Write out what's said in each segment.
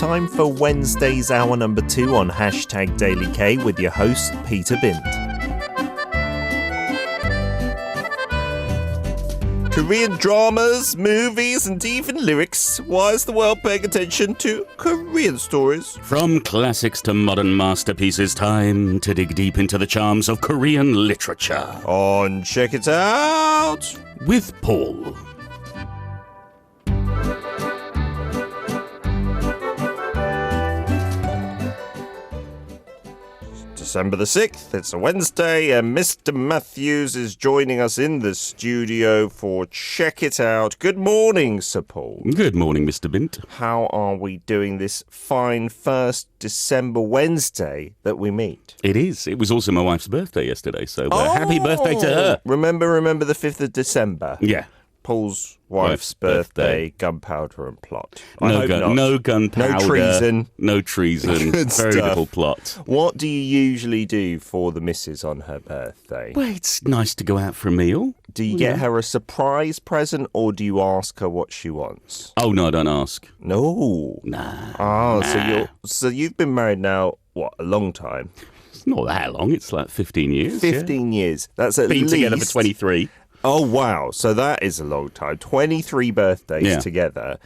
time for Wednesday's hour number 2 on Hashtag Daily K with your host, Peter Bint. Korean dramas, movies, and even lyrics. Why is the world paying attention to Korean stories? From classics to modern masterpieces, time to dig deep into the charms of Korean literature. On Check It Out with Paul. December the 6th, it's a Wednesday, and Mr. Matthews is joining us in the studio for Check It Out. Good morning, Sir Paul. Good morning, Mr. Bint. How are we doing this fine 1st December Wednesday that we meet? It is. It was also my wife's birthday yesterday, so happy birthday to her. Remember the 5th of December? Yeah. Paul's wife's birthday, gunpowder and plot. No gunpowder. No treason. No treason. Good Very stuff. little plot. What do you usually do for the missus on her birthday? Well, it's nice to go out for a meal. Do you get her a surprise present, or do you ask her what she wants? Oh, no, I don't ask. No. Nah. Oh, nah. So you've been married now, what, a long time? It's not that long. It's like 15 years. 15 years. That's at Been least... together for 23. Oh, wow. So that is a long time. 23 birthdays together.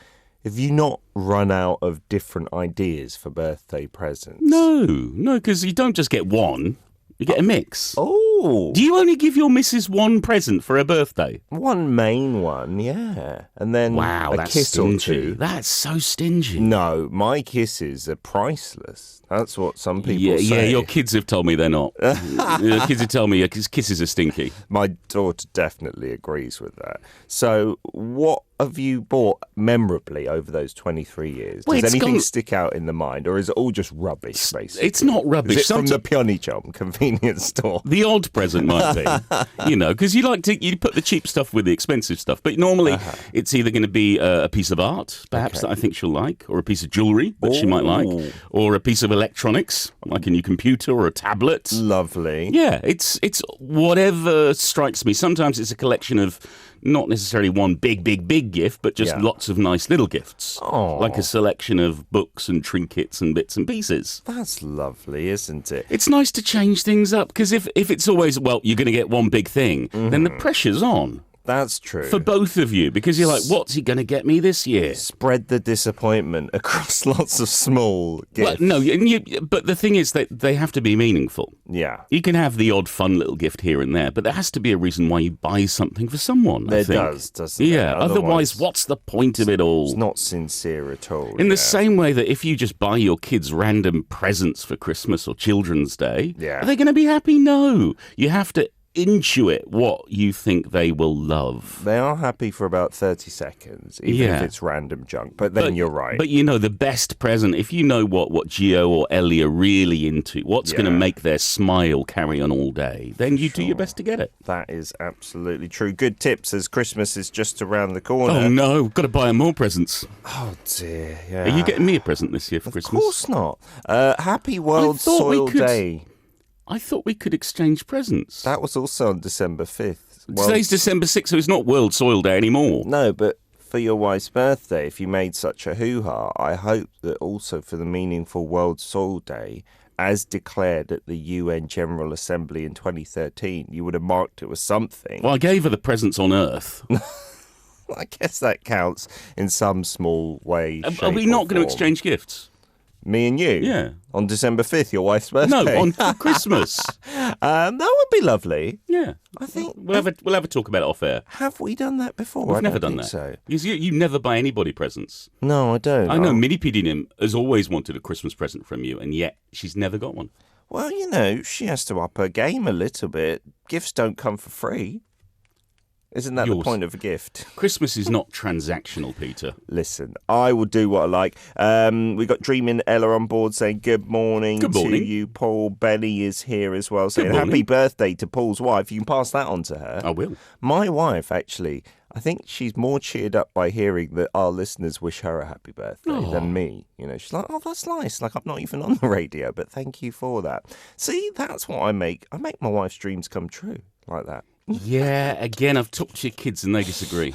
Have you not run out of different ideas for birthday presents? No, because you don't just get one. You get a mix. Oh. Do you only give your missus one present for her birthday? One main one, yeah. And then a that's kiss stingy. or two. That's so stingy. No, my kisses are priceless. That's what some people say. Yeah, your kids have told me they're not. Your kids have told me your kisses are stinky. My daughter definitely agrees with that. So what have you bought memorably over those 23 years? Does anything stick out in the mind, or is it all just rubbish, basically? It's not rubbish. Is it from the Pyeongchang convenience store? The odd present might be, because you put the cheap stuff with the expensive stuff. But normally it's either going to be a piece of art, perhaps, that I think she'll like, or a piece of jewellery that she might like, or a piece of electronics, like a new computer or a tablet. Lovely. Yeah, it's whatever strikes me. Sometimes it's a collection of not necessarily one big gift, but just lots of nice little gifts. Aww. Like a selection of books and trinkets and bits and pieces. That's lovely, isn't it? It's nice to change things up, because if it's always, well, you're going to get one big thing, then the pressure's on. That's true. For both of you, because you're like, what's he going to get me this year? Spread the disappointment across lots of small gifts. Well, no, but the thing is that they have to be meaningful. Yeah. You can have the odd fun little gift here and there, but there has to be a reason why you buy something for someone, I think. There does, doesn't it? Yeah, otherwise, what's the point of it all? It's not sincere at all. In the same way that if you just buy your kids random presents for Christmas or Children's Day, are they going to be happy? No. You have to intuit what you think they will love. They are happy for about 30 seconds, even if it's random junk. But then you're right. But the best present, if you know what Gio or Ellie are really into, what's going to make their smile carry on all day, then you do your best to get it. That is absolutely true. Good tips, as Christmas is just around the corner. Oh, no. Got to buy them more presents. Oh, dear. Yeah. Are you getting me a present this year for Christmas? Of course not. Happy World Soil Day. I thought we could exchange presents. That was also on December 5th. Today's December 6th, so it's not World Soil Day anymore. No, but for your wife's birthday, if you made such a hoo-ha, I hope that also for the meaningful World Soil Day, as declared at the UN General Assembly in 2013, you would have marked it with something. Well, I gave her the presents on Earth. I guess that counts in some small way, Are we not going to exchange gifts? Me and you? Yeah. On December 5th, your wife's birthday? No, on Christmas. That would be lovely. Yeah. I think... We'll have a talk about it off air. Have we done that before? We've never done that. So. Because you never buy anybody presents. No, I don't. I know Minnie Pidinim has always wanted a Christmas present from you, and yet she's never got one. Well, she has to up her game a little bit. Gifts don't come for free. Isn't that the point of a gift? Christmas is not transactional, Peter. Listen, I will do what I like. We got Dreamin' Ella on board saying good morning to you, Paul. Benny is here as well saying happy birthday to Paul's wife. You can pass that on to her. I will. My wife, actually, I think she's more cheered up by hearing that our listeners wish her a happy birthday than me. She's like, oh, that's nice. Like, I'm not even on the radio, but thank you for that. See, that's what I make. I make my wife's dreams come true like that. Yeah, again, I've talked to your kids and they disagree.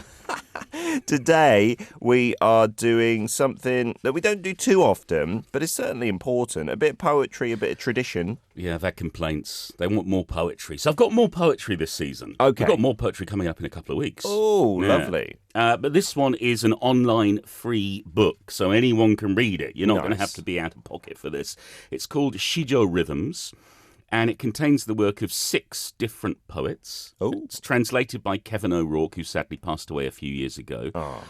Today, we are doing something that we don't do too often, but is certainly important. A bit of poetry, a bit of tradition. Yeah, I've had complaints. They want more poetry. So I've got more poetry this season. Okay. We've got more poetry coming up in a couple of weeks. Oh, Yeah. lovely. But this one is an online free book, so anyone can read it. You're not going to Nice. have to be out of pocket for this. It's called Shijo Rhythms, and it contains the work of 6 different poets. Oh. It's translated by Kevin O'Rourke, who sadly passed away a few years ago. Oh.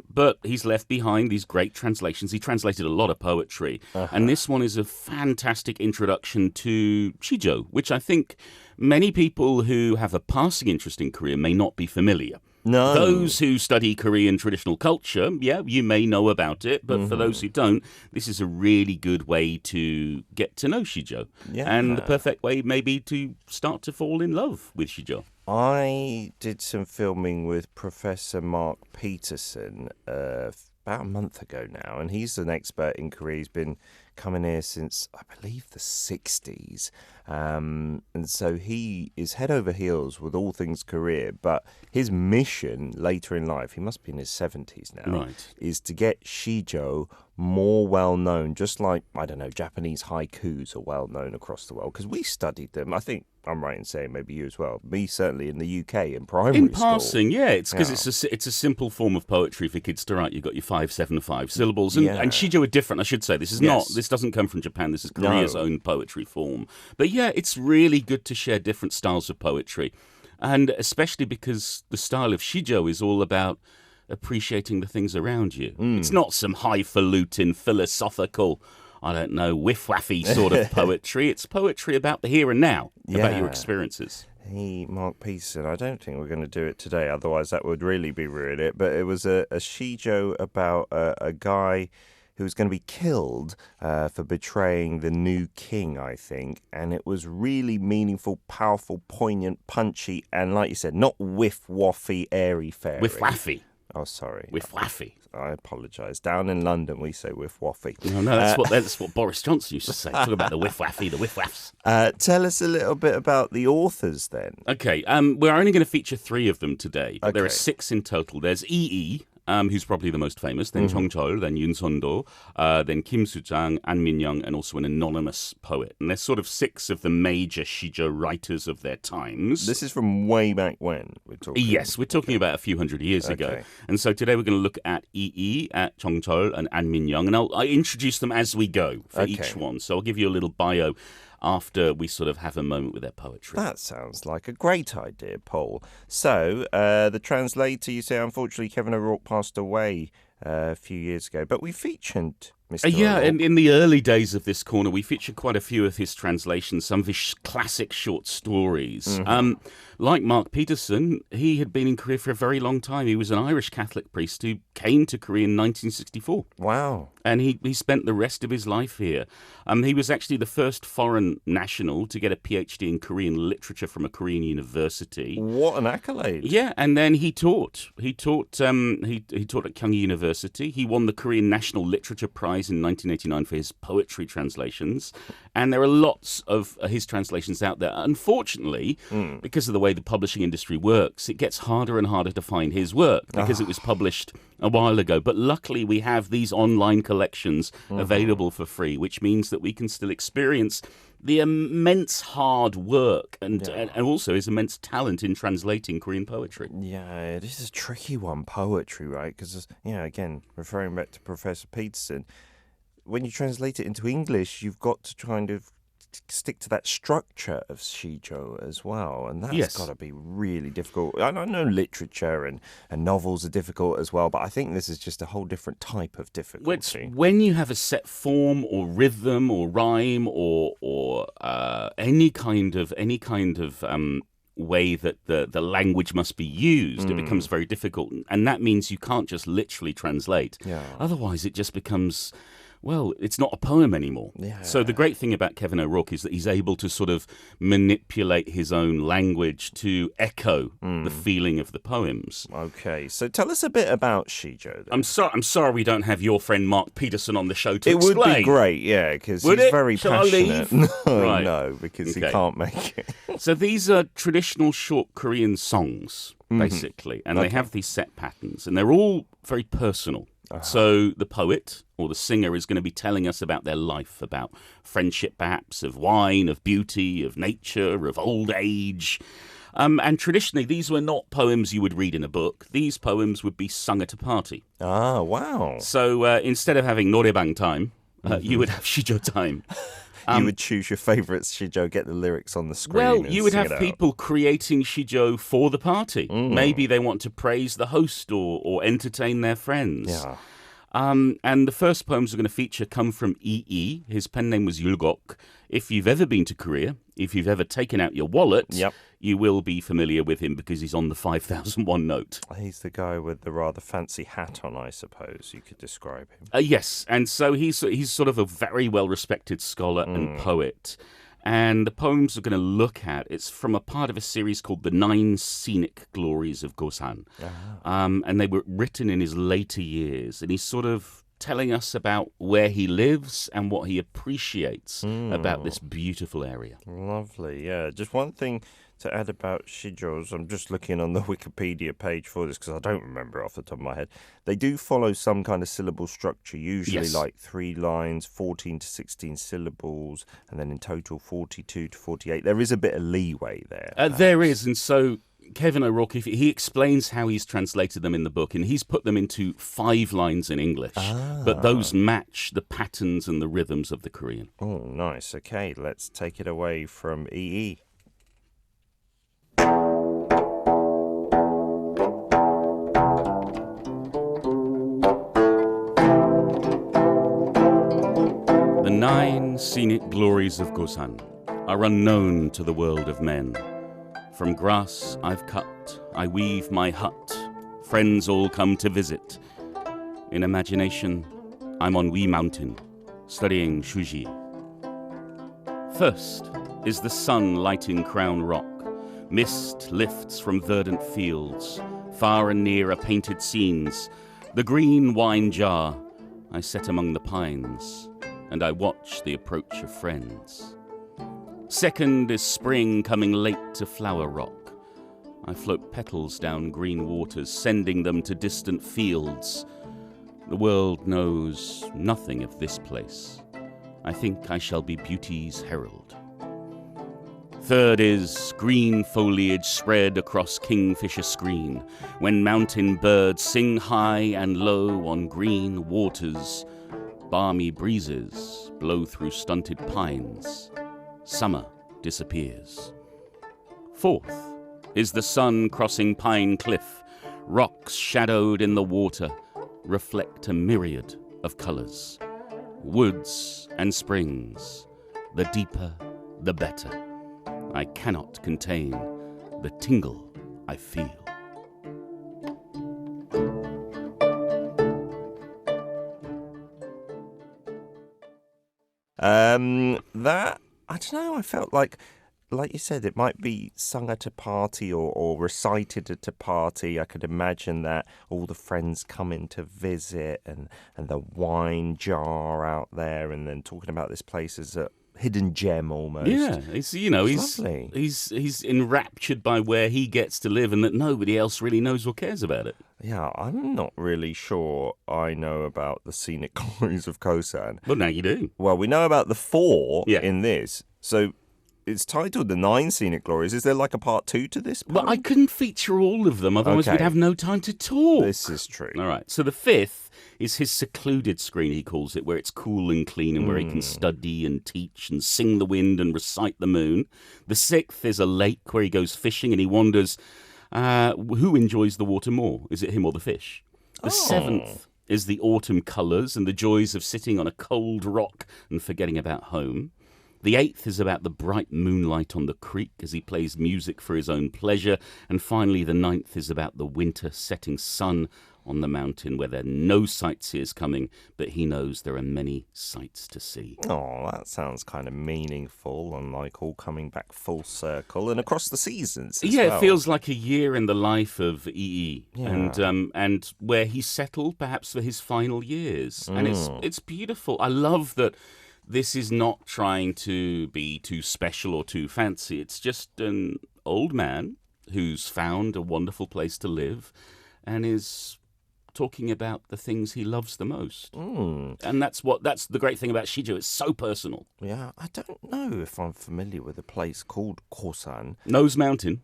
But he's left behind these great translations. He translated a lot of poetry. And this one is a fantastic introduction to Shijo, which I think many people who have a passing interest in Korea may not be familiar. No. Those who study Korean traditional culture, yeah, you may know about it, but for those who don't, this is a really good way to get to know Shijo. Yeah. And the perfect way maybe to start to fall in love with Shijo. I did some filming with Professor Mark Peterson about a month ago now, and he's an expert in Korea. He's been coming here since, I believe, the 60s. And so he is head over heels with all things Korea, but his mission later in life, he must be in his 70s now, Right. is to get Shijo more well known, just like, I don't know, Japanese haikus are well known across the world, because we studied them. I think I'm right in saying maybe you as well. Me, certainly in the UK in primary In school. passing, yeah, it's because Yeah. it's a simple form of poetry for kids to write. You've got your 5-7-5 syllables, and, Yeah. and Shijo are different. I should say this is Yes. this doesn't come from Japan. This is Korea's No. own poetry form. But yeah, it's really good to share different styles of poetry, and especially because the style of Shijo is all about appreciating the things around you. It's not some highfalutin philosophical, I don't know, whiff-waffy sort of poetry. It's poetry about the here and now, about your Yeah. experiences. He, Mark Peterson, I don't think we're going to do it today, otherwise that would really be ruin it. But it was a Shijo about a guy who was going to be killed for betraying the new king, I think. And it was really meaningful, powerful, poignant, punchy, and like you said, not whiff-waffy, airy-fairy. Whiff-waffy. Oh, sorry. Whiff-waffy. I apologise. Down in London, we say whiff-waffy. No, that's what Boris Johnson used to say. Talk about the whiff-waffy, the whiff-waffs. Tell us a little bit about the authors then. Okay, we're only going to feature 3 of them today, but there are Okay. 6 in total. There's EE, who's probably the most famous, then Chong Chol, then Yoon Son-do, then Kim Soo-jang, and Minyong, and also an anonymous poet. And there's sort of 6 of the major Shijo writers of their times. This is from way back when we're talking. Yes, we're talking about a few hundred years ago. Okay. And so today we're going to look at EE, at Chong Chol, and An Minyong, and I'll introduce them as we go for each Okay. one. So I'll give you a little bio after we sort of have a moment with their poetry. That sounds like a great idea, Paul. So, the translator, you say, unfortunately, Kevin O'Rourke passed away a few years ago, but we featured Mr. Yeah, O'Rourke. in the early days of this corner, we featured quite a few of his translations, some of his classic short stories. Like Mark Peterson, he had been in Korea for a very long time. He was an Irish Catholic priest who came to Korea in 1964. Wow. And he spent the rest of his life here. He was actually the first foreign national to get a PhD in Korean literature from a Korean university. What an accolade. Yeah, and then he taught. He taught at Kyung University. He won the Korean National Literature Prize in 1989 for his poetry translations. And there are lots of his translations out there. Unfortunately, because of the way the publishing industry works, it gets harder and harder to find his work because it was published a while ago. But luckily, we have these online collections available for free, which means that we can still experience the immense hard work and also his immense talent in translating Korean poetry. Yeah, this is a tricky one, poetry, right? Because, again, referring back to Professor Peterson, when you translate it into English, you've got to kind of stick to that structure of Shijo as well, and that's got to be really difficult. I know literature and novels are difficult as well, but I think this is just a whole different type of difficulty. When you have a set form or rhythm or rhyme or any kind of way that the language must be used, it becomes very difficult, and that means you can't just literally translate. Yeah. Otherwise, it just becomes well, it's not a poem anymore. Yeah. So the great thing about Kevin O'Rourke is that he's able to sort of manipulate his own language to echo the feeling of the poems. Okay, so tell us a bit about Shijo. I'm sorry we don't have your friend Mark Peterson on the show to It explain. would be great, yeah, because he's very Shall I passionate. leave? No, Right. no, because he Okay. can't make it. So these are traditional short Korean songs, basically, and they have these set patterns, and they're all very personal. So the poet or the singer is going to be telling us about their life, about friendship perhaps, of wine, of beauty, of nature, of old age. And traditionally, these were not poems you would read in a book. These poems would be sung at a party. Ah, wow. So instead of having norebang time, you would have shijo time. You would choose your favourites, Shijo, get the lyrics on the screen. Well, and you would sing have it out. people creating shijo for the party. Maybe they want to praise the host or entertain their friends. Yeah. And the first poems we're going to feature come from Ii. His pen name was Yulgok. If you've ever been to Korea, if you've ever taken out your wallet, Yep. you will be familiar with him because he's on the 5001 note. He's the guy with the rather fancy hat on, I suppose you could describe him. Yes, and so he's sort of a very well-respected scholar and poet. And the poems we're going to look at, it's from a part of a series called The 9 Scenic Glories of Gosan. And they were written in his later years. And he's sort of telling us about where he lives and what he appreciates about this beautiful area. Lovely, yeah. Just one thing to add about Shijo's, I'm just looking on the Wikipedia page for this because I don't remember it off the top of my head. They do follow some kind of syllable structure, usually Yes. like 3 lines, 14 to 16 syllables, and then in total 42 to 48. There is a bit of leeway there. There is, and so Kevin O'Rourke, he explains how he's translated them in the book, and he's put them into 5 lines in English, but those match the patterns and the rhythms of the Korean. Oh, nice. Okay, let's take it away from EE. The 9 scenic glories of Gosan are unknown to the world of men. From grass I've cut, I weave my hut, friends all come to visit. In imagination, I'm on Wee Mountain, studying Shuji. First is the sun lighting Crown Rock. Mist lifts from verdant fields, far and near are painted scenes. The green wine jar I set among the pines, and I watch the approach of friends. Second is spring coming late to Flower Rock. I float petals down green waters, sending them to distant fields. The world knows nothing of this place. I think I shall be beauty's herald. Third is green foliage spread across kingfisher screen, when mountain birds sing high and low on green waters. Balmy breezes blow through stunted pines. Summer disappears. Fourth is the sun crossing Pine Cliff. Rocks shadowed in the water reflect a myriad of colours. Woods and springs, the deeper the better. I cannot contain the tingle I feel. That, I don't know, I felt like you said, it might be sung at a party or recited at a party. I could imagine that all the friends coming to visit and the wine jar out there, and then talking about this place as a hidden gem almost. Yeah, It's lovely. he's enraptured by where he gets to live, and that nobody else really knows or cares about it. Yeah, I'm not really sure I know about the scenic glories of Kosan. But now you do. Well, we know about the 4 Yeah. in this. So it's titled The 9 Scenic Glories. Is there like a part 2 to this? Well, I couldn't feature all of them, otherwise we'd Okay. have no time to talk. This is true. All right. So the 5th is his secluded screen, he calls it, where it's cool and clean and where he can study and teach and sing the wind and recite the moon. The 6th is a lake where he goes fishing and he wonders who enjoys the water more. Is it him or the fish? The 7th is the autumn colours and the joys of sitting on a cold rock and forgetting about home. The 8th is about the bright moonlight on the creek as he plays music for his own pleasure. And finally, the 9th is about the winter setting sun on the mountain where there are no sightseers coming, but he knows there are many sights to see. Oh, that sounds kind of meaningful and like all coming back full circle and across the seasons as well. It feels like a year in the life of EE, Yeah. and where he settled perhaps for his final years. And it's beautiful. I love that this is not trying to be too special or too fancy. It's just an old man who's found a wonderful place to live and is talking about the things he loves the most. And that's the great thing about Shijo. It's so personal. Yeah, I don't know if I'm familiar with a place called Kosan. Nose Mountain.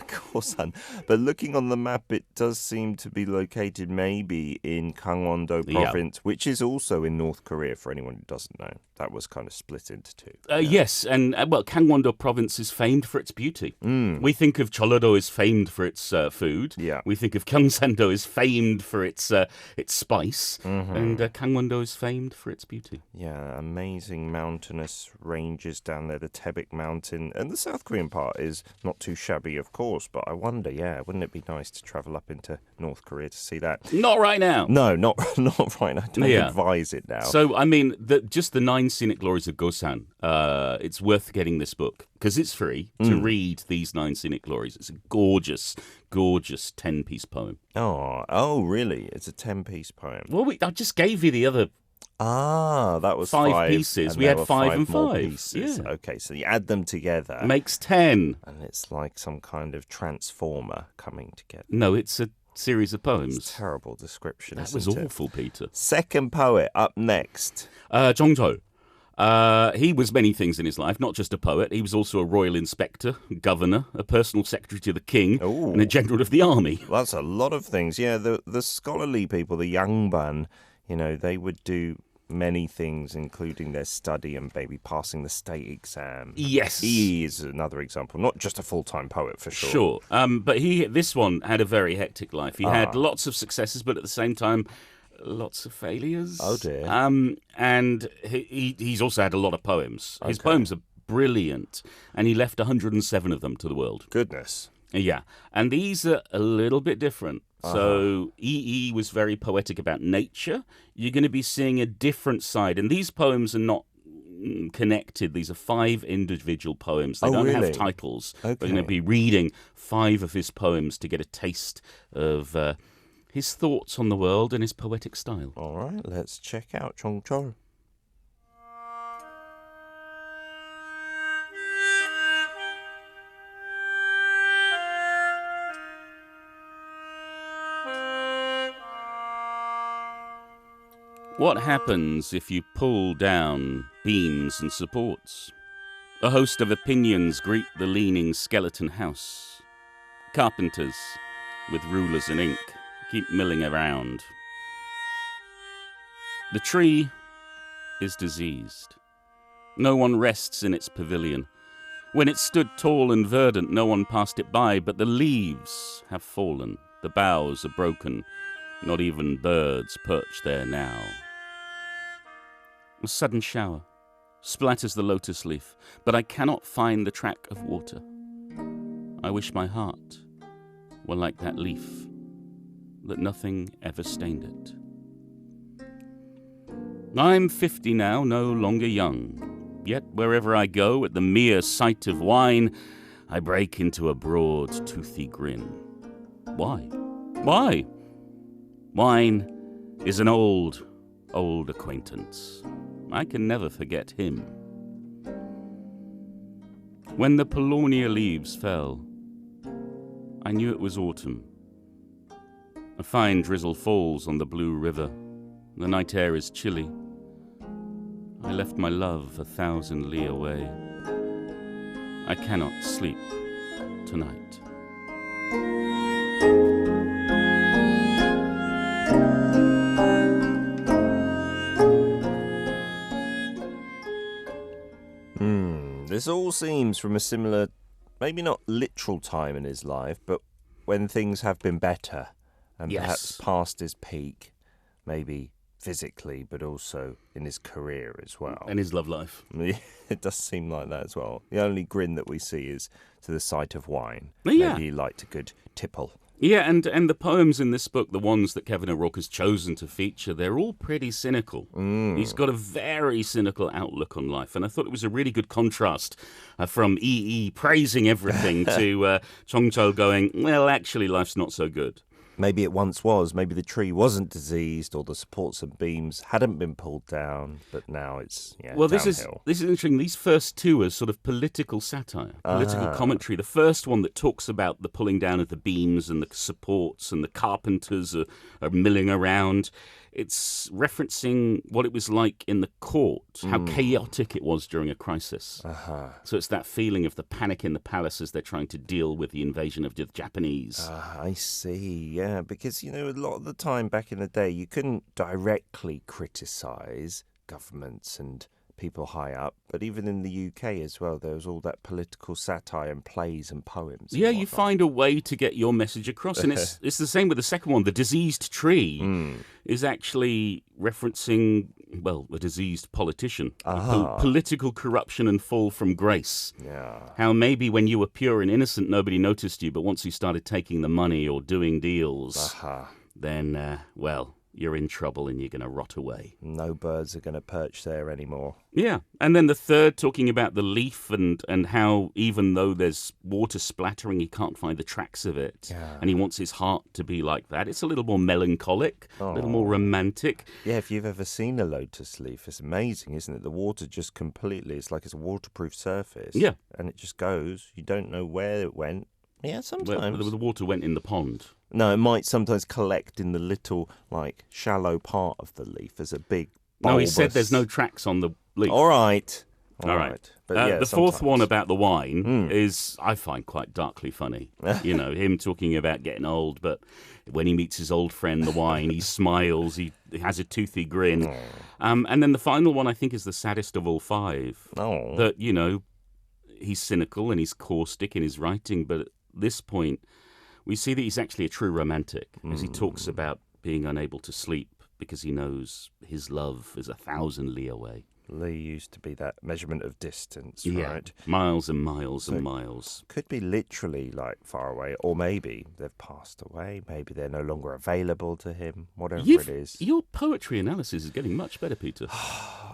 Kosan. But looking on the map, it does seem to be located maybe in Gangwon-do province, which is also in North Korea, for anyone who doesn't know. That was kind of split into two. Yes, and Gangwon-do province is famed for its beauty. We think of Jeollado as famed for its food. Yeah. We think of Gyeongsang-do as famed for its spice. And Gangwon-do is famed for its beauty. Yeah, amazing mountainous ranges down there, the Taebaek Mountain. And the South Korean part is not too shabby, of course, but I wonder, wouldn't it be nice to travel up into North Korea to see that? Not right now. No, not right now. Don't advise it now. So, I mean, just the 9 scenic glories of Gosan, it's worth getting this book because it's free to read these 9 scenic glories. It's a gorgeous, gorgeous 10-piece poem. Oh, really? It's a 10-piece poem. Well, I just gave you the other that was 5 pieces. and We there had were 5 and more 5. pieces. Yeah. Okay, so you add them together. Makes 10. And it's like some kind of transformer coming together. No, it's a series of poems. It's a terrible description, That isn't was it? awful, Peter. Second poet up next. Chong Chol. He was many things in his life, not just a poet. He was also a royal inspector, governor, a personal secretary to the king, and a general of the army. Well, that's a lot of things. Yeah, the scholarly people, the Yangban, they would do many things, including their study and maybe passing the state exam. Yes. He is another example, not just a full-time poet, for sure. Sure. But this one had a very hectic life. He had lots of successes, but at the same time, lots of failures. Oh, dear. And he's also had a lot of poems. His poems are brilliant, and he left 107 of them to the world. Goodness. Yeah, and these are a little bit different. So E.E. was very poetic about nature. You're going to be seeing a different side, and these poems are not connected. These are 5 individual poems. They don't have titles. Okay. We're going to be reading 5 of his poems to get a taste of his thoughts on the world and his poetic style. All right, let's check out Chong Chol. What happens if you pull down beams and supports? A host of opinions greet the leaning skeleton house. Carpenters with rulers and ink keep milling around. The tree is diseased. No one rests in its pavilion. When it stood tall and verdant, no one passed it by, but the leaves have fallen. The boughs are broken. Not even birds perch there now. A sudden shower splatters the lotus leaf, but I cannot find the track of water. I wish my heart were like that leaf, that nothing ever stained it. I'm 50 now, no longer young, yet wherever I go, at the mere sight of wine, I break into a broad, toothy grin. Why? Why? Wine is an old acquaintance. I can never forget him. When the paulownia leaves fell, I knew it was autumn. A fine drizzle falls on the blue river. The night air is chilly. I left my love 1,000 li away. I cannot sleep tonight. This all seems from a similar, maybe not literal time in his life, but when things have been better and perhaps past his peak, maybe physically, but also in his career as well. And his love life. It does seem like that as well. The only grin that we see is to the sight of wine. Yeah. Maybe he liked a good tipple Yeah, and the poems in this book, the ones that Kevin O'Rourke has chosen to feature, they're all pretty cynical. He's got a very cynical outlook on life, and I thought it was a really good contrast from EE praising everything to Chong Chol going, well, actually, life's not so good. Maybe it once was. Maybe the tree wasn't diseased, or the supports and beams hadn't been pulled down, but now it's well. downhill. This is interesting. These first two are sort of political satire, political commentary. The first one that talks about the pulling down of the beams and the supports and the carpenters are milling around. It's referencing what it was like in the court, how chaotic it was during a crisis. So it's that feeling of the panic in the palace as they're trying to deal with the invasion of the Japanese. I see, yeah, because, a lot of the time back in the day, you couldn't directly criticise governments and people high up, but even in the UK as well, there was all that political satire and plays and poems. Yeah, you find a way to get your message across, and it's the same with the second one. The diseased tree is actually referencing, well, a diseased politician, political corruption and fall from grace. Yeah. How maybe when you were pure and innocent, nobody noticed you, but once you started taking the money or doing deals, then, well, you're in trouble and you're going to rot away. No birds are going to perch there anymore. Yeah. And then the third, talking about the leaf and how even though there's water splattering, he can't find the tracks of it. Yeah. And he wants his heart to be like that. It's a little more melancholic, a little more romantic. Yeah, if you've ever seen a lotus leaf, it's amazing, isn't it? The water just completely, it's like it's a waterproof surface. Yeah. And it just goes. You don't know where it went. Yeah, sometimes. Well, the water went in the pond. No, it might sometimes collect in the little, shallow part of the leaf as a big bulbous... No, he said there's no tracks on the leaf. All right. But the fourth one about the wine is, I find, quite darkly funny. Him talking about getting old, but when he meets his old friend, the wine, he smiles, he has a toothy grin. And then the final one, I think, is the saddest of all five. That, he's cynical and he's caustic in his writing, but at this point, we see that he's actually a true romantic as he talks about being unable to sleep because he knows his love is 1,000 li away. Li used to be that measurement of distance, yeah, right? Miles and miles and miles. Could be literally far away, or maybe they've passed away. Maybe they're no longer available to him, whatever it is. Your poetry analysis is getting much better, Peter.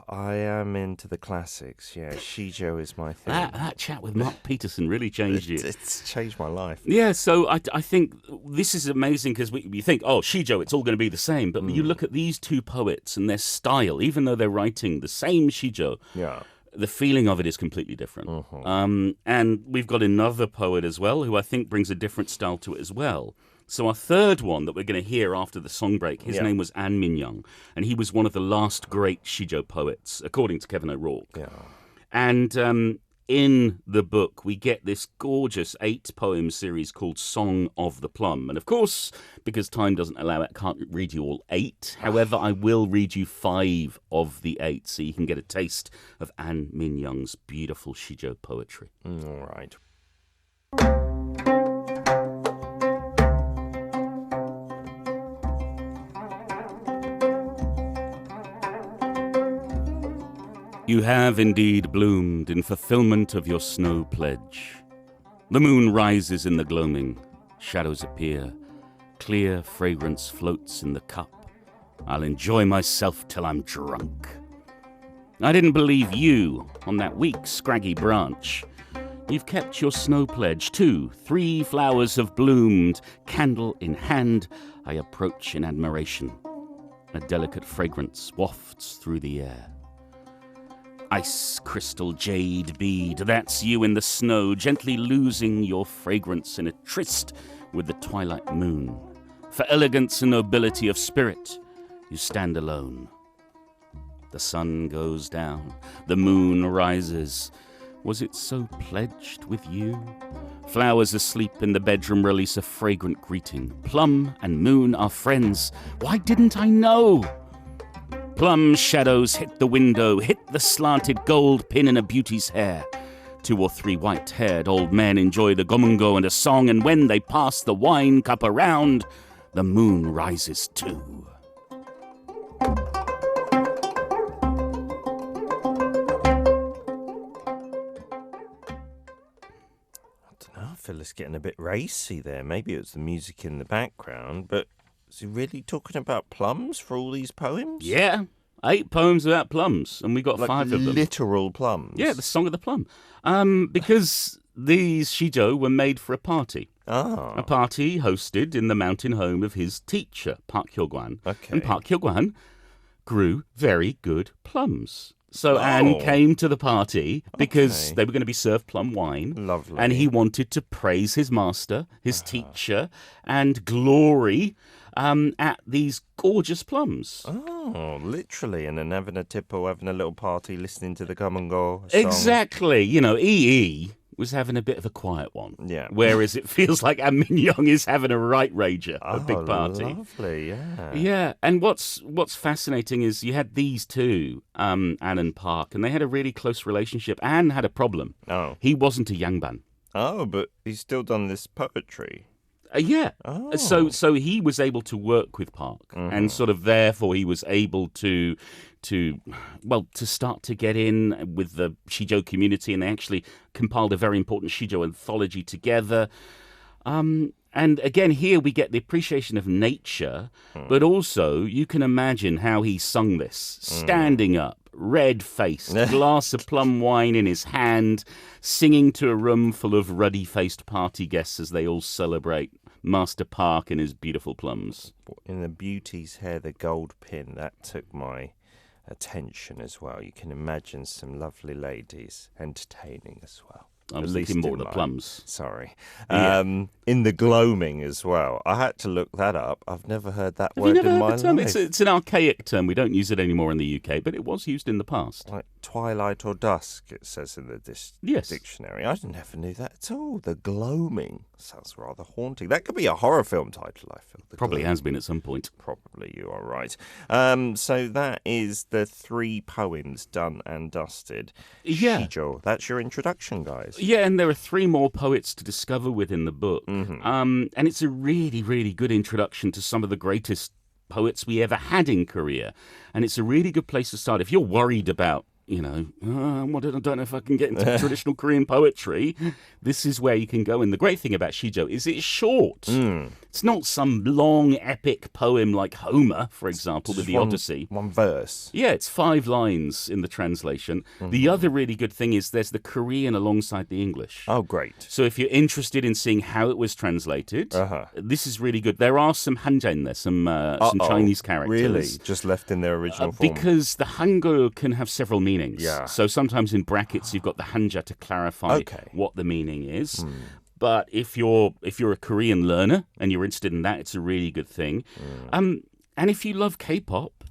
I am into the classics, yeah. Shijo is my thing. That chat with Mark Peterson really changed you. It's changed my life. Yeah, so I think this is amazing because we think, Shijo, it's all going to be the same. But you look at these two poets and their style, even though they're writing the same Shijo, the feeling of it is completely different. And we've got another poet as well who I think brings a different style to it as well. So our third one that we're going to hear after the song break, his name was Minyong, and he was one of the last great Shijo poets, according to Kevin O'Rourke. Yeah. And in the book, we get this gorgeous 8-poem series called Song of the Plum. And of course, because time doesn't allow it, I can't read you all 8. However, I will read you 5 of the 8 so you can get a taste of Anne Minyong's beautiful Shijo poetry. All right. You have indeed bloomed in fulfillment of your snow pledge. The moon rises in the gloaming, shadows appear, clear fragrance floats in the cup. I'll enjoy myself till I'm drunk. I didn't believe you on that weak, scraggy branch. You've kept your snow pledge. 2, 3 flowers have bloomed. Candle in hand, I approach in admiration. A delicate fragrance wafts through the air. Ice crystal jade bead, that's you in the snow, gently losing your fragrance in a tryst with the twilight moon. For elegance and nobility of spirit, you stand alone. The sun goes down, the moon rises. Was it so pledged with you? Flowers asleep in the bedroom release a fragrant greeting. Plum and moon are friends. Why didn't I know? Plum shadows hit the window, hit the slanted gold pin in a beauty's hair. 2 or 3 white-haired old men enjoy the gomungo and a song, and when they pass the wine cup around, the moon rises too. feel it's getting a bit racy there. Maybe it was the music in the background, but is he really talking about plums for all these poems? Yeah, 8 poems about plums, and we got Like 5 of them. literal plums? Yeah, the Song of the Plum. Because these Shijo were made for a party. Ah. A party hosted in the mountain home of his teacher, Park Hyo-gwan. Okay. And Park Hyo-gwan grew very good plums. So Anne came to the party because they were going to be served plum wine. Lovely. And he wanted to praise his master, his teacher, and glory at these gorgeous plums. Oh, literally. And then having a tipple, having a little party, listening to the Come and Go song. Exactly. You know, EE was having a bit of a quiet one. Yeah. Whereas it feels like Minyong is having a right rager, a big party. Lovely, yeah. Yeah, and what's fascinating is you had these two, Anne and Park, and they had a really close relationship. Anne had a problem. Oh. He wasn't a Yangban. Oh, but he's still done this poetry. Yeah. Oh. So he was able to work with Park, and sort of therefore he was able to start to get in with the Shijo community, and they actually compiled a very important Shijo anthology together. And again, here we get the appreciation of nature, but also you can imagine how he sung this, standing up, red-faced, glass of plum wine in his hand, singing to a room full of ruddy-faced party guests as they all celebrate Master Park and his beautiful plums. In the beauty's hair, the gold pin, that took my attention as well. You can imagine some lovely ladies entertaining as well. I was thinking more of the plums. Sorry. Yeah. In the gloaming as well. I had to look that up. I've never heard that Have word you never in heard my the term? life. It's an archaic term. We don't use it anymore in the UK, but it was used in the past. Like twilight or dusk, it says in the Yes. dictionary. I never knew that at all. The gloaming sounds rather haunting. That could be a horror film title, I feel. The Probably Gloaming. has been at some point. Probably, you are right. So that is the 3 poems done and dusted. Yeah. Shijo, that's your introduction, guys. Yeah, and there are 3 more poets to discover within the book. And it's a really, really good introduction to some of the greatest poets we ever had in Korea. And it's a really good place to start. If you're worried about, I don't know if I can get into traditional Korean poetry, this is where you can go. And the great thing about Shijo is it's short. It's not some long epic poem like Homer, for example, with the Odyssey. One verse. Yeah, it's 5 lines in the translation. The other really good thing is there's the Korean alongside the English. Oh, great. So if you're interested in seeing how it was translated, this is really good. There are some hanja in there, some Chinese characters. Really? Just left in their original form? Because the hangul can have several meanings. Yeah. So sometimes in brackets you've got the hanja to clarify what the meaning is. But if you're a Korean learner and you're interested in that, it's a really good thing. And if you love K-pop,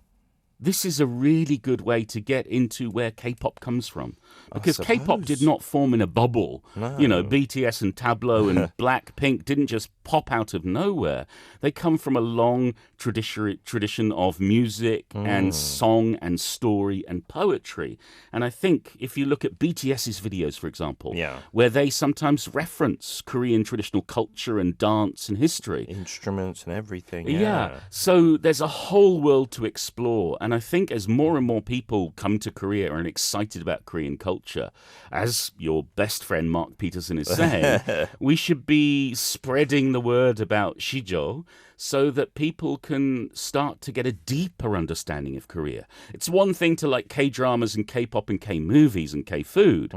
this is a really good way to get into where K-pop comes from. Because K-pop did not form in a bubble. No. BTS and Tableau and Blackpink didn't just pop out of nowhere. They come from a long tradition of music and song and story and poetry. And I think if you look at BTS's videos, for example, where they sometimes reference Korean traditional culture and dance and history. Instruments and everything. Yeah. So there's a whole world to explore. And I think as more and more people come to Korea and are excited about Korean culture, as your best friend Mark Peterson is saying, we should be spreading the word about Shijo so that people can start to get a deeper understanding of Korea. It's one thing to like K-dramas and K-pop and K-movies and K-food.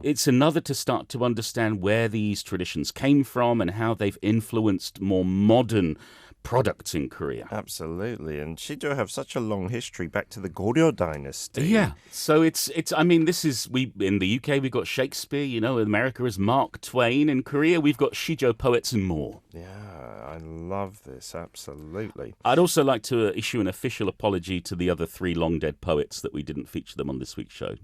It's another to start to understand where these traditions came from and how they've influenced more modern products in Korea. Absolutely. And Shijo have such a long history back to the Goryeo dynasty. Yeah. So it's in the UK we've got Shakespeare, in America is Mark Twain, in Korea we've got Shijo poets and more. Yeah, I love this, absolutely. I'd also like to issue an official apology to the other 3 long dead poets that we didn't feature them on this week's show.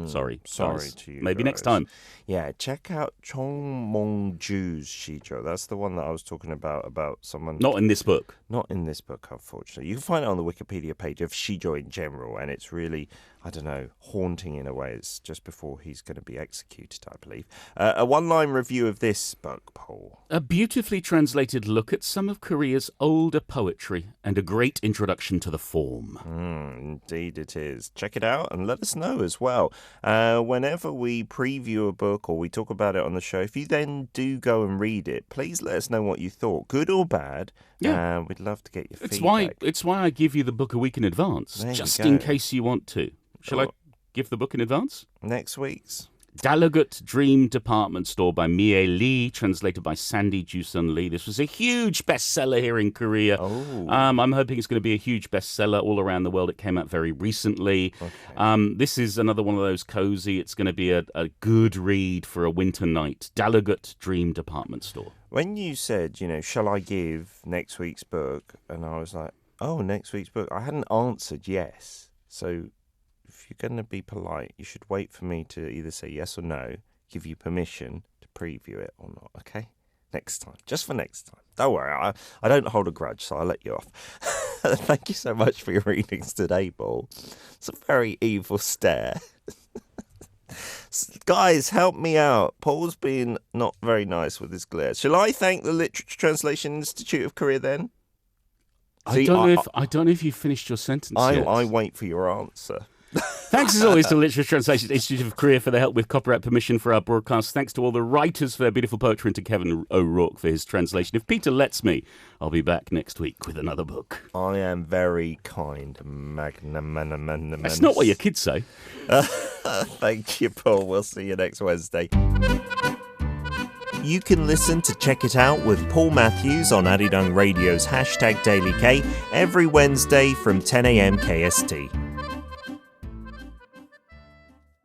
Sorry guys. To you. Maybe guys. next time. Yeah, check out Chong Chol Shijo. That's the one that I was talking about someone. Not in this book. Not in this book, unfortunately. You can find it on the Wikipedia page of Shijo in general, and it's really, haunting in a way. It's just before he's going to be executed, I believe. A one-line review of this book, Paul. A beautifully translated look at at some of Korea's older poetry and a great introduction to the form. Indeed it is. Check it out and let us know as well. Whenever we preview a book or we talk about it on the show, if you then do go and read it, please let us know what you thought, good or bad. Yeah. We'd love to get your It's feedback. It's why I give you the book a week in advance, just in case you want to. Shall I give the book in advance? Next week's. Dalagut Dream Department Store by Mie Lee, translated by Sandy Jusun Lee. This was a huge bestseller here in Korea. I'm hoping it's going to be a huge bestseller all around the world. It came out very recently. Okay. This is another one of those cozy. It's going to be a good read for a winter night. Dalagut Dream Department Store. When you said, shall I give next week's book? And I was like, oh, next week's book. I hadn't answered yes. So if you're going to be polite, you should wait for me to either say yes or no, give you permission to preview it or not, okay? Next time. Just for next time. Don't worry, I don't hold a grudge, so I'll let you off. Thank you so much for your readings today, Paul. It's a very evil stare. Guys, help me out. Paul's been not very nice with his glare. Shall I thank the Literature Translation Institute of Korea then? I don't know if you finished your sentence yet. I wait for your answer. Thanks as always to the Literature Translation Institute of Korea for their help with copyright permission for our broadcast. Thanks to all the writers for their beautiful poetry and to Kevin O'Rourke for his translation. If Peter lets me, I'll be back next week with another book. I am very kind, magnanimous. That's not what your kids say. Thank you, Paul. We'll see you next Wednesday. You can listen to Check It Out with Paul Matthews on Arirang Radio's #DailyK every Wednesday from 10 a.m. KST.